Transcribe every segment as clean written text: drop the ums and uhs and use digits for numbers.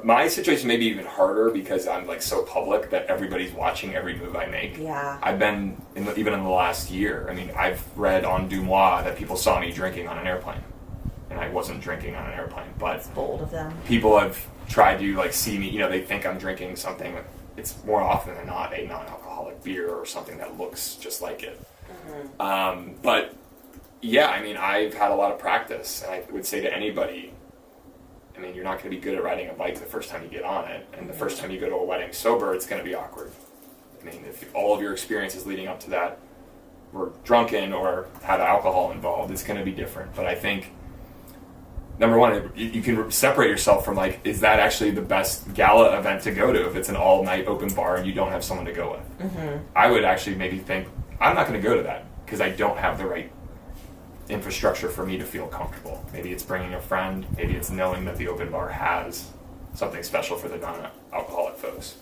my situation may be even harder because I'm like so public that everybody's watching every move I make. Yeah. I've been, even in the last year, I mean, I've read on Dumois that people saw me drinking on an airplane. And I wasn't drinking on an airplane, but It's bold of them. people have tried to like see me, they think I'm drinking something. It's more often than not a non-alcoholic beer or something that looks just like it. Mm-hmm. But yeah, I mean, I've had a lot of practice, and I would say to anybody, I mean, you're not going to be good at riding a bike the first time you get on it, and the first time you go to a wedding sober, it's going to be awkward. I mean, if all of your experiences leading up to that were drunken or had alcohol involved, it's going to be different. But I think, number one, you can separate yourself from, like, is that actually the best gala event to go to if it's an all-night open bar and you don't have someone to go with? Mm-hmm. I would actually maybe think, I'm not going to go to that because I don't have the right infrastructure for me to feel comfortable. Maybe it's bringing a friend, maybe it's knowing that the open bar has something special for the non-alcoholic folks.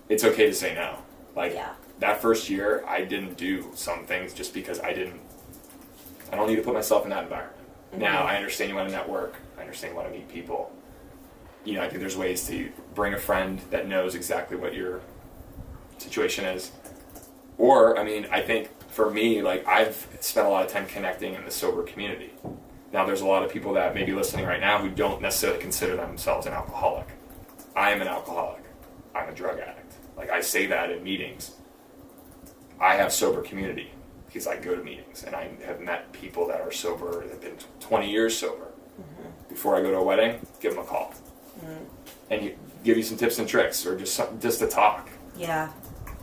It's okay to say no. Like, that first year, I didn't do some things just because I don't need to put myself in that environment. Mm-hmm. Now, I understand you want to network, I understand you want to meet people. I think there's ways to bring a friend that knows exactly what your situation is. Or, I mean, I think for me, like, I've spent a lot of time connecting in the sober community. Now, there's a lot of people that may be listening right now who don't necessarily consider themselves an alcoholic. I am an alcoholic. I'm a drug addict. Like, I say that in meetings. I have sober community because I go to meetings, and I have met people that are sober, that have been 20 years sober. Mm-hmm. Before I go to a wedding, give them a call. Mm-hmm. And give you some tips and tricks, or just to talk. Yeah.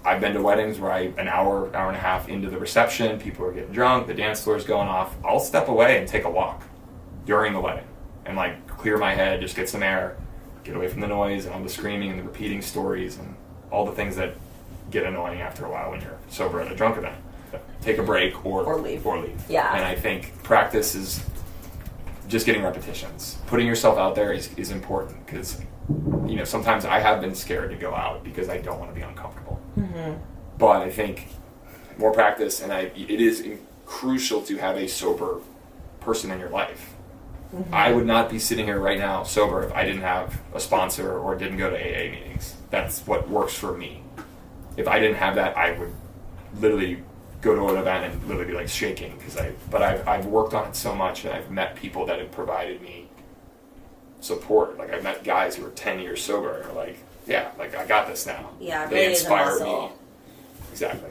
I've been to weddings where an hour and a half into the reception, people are getting drunk, the dance floor is going off. I'll step away and take a walk during the wedding and, like, clear my head, just get some air, get away from the noise and all the screaming and the repeating stories and all the things that get annoying after a while when you're sober at a drunk event. Take a break or leave. Yeah. And I think practice is just getting repetitions. Putting yourself out there is important because, sometimes I have been scared to go out because I don't want to be uncomfortable. Mm-hmm. But I think more practice, and it is crucial to have a sober person in your life. Mm-hmm. I would not be sitting here right now sober if I didn't have a sponsor or didn't go to AA meetings. That's what works for me. If I didn't have that, I would literally go to an event and literally be like shaking but I've worked on it so much, and I've met people that have provided me support. Like, I've met guys who are 10 years sober and are like, yeah, like, I got this now. Yeah, they really inspire is a muscle. me. Exactly.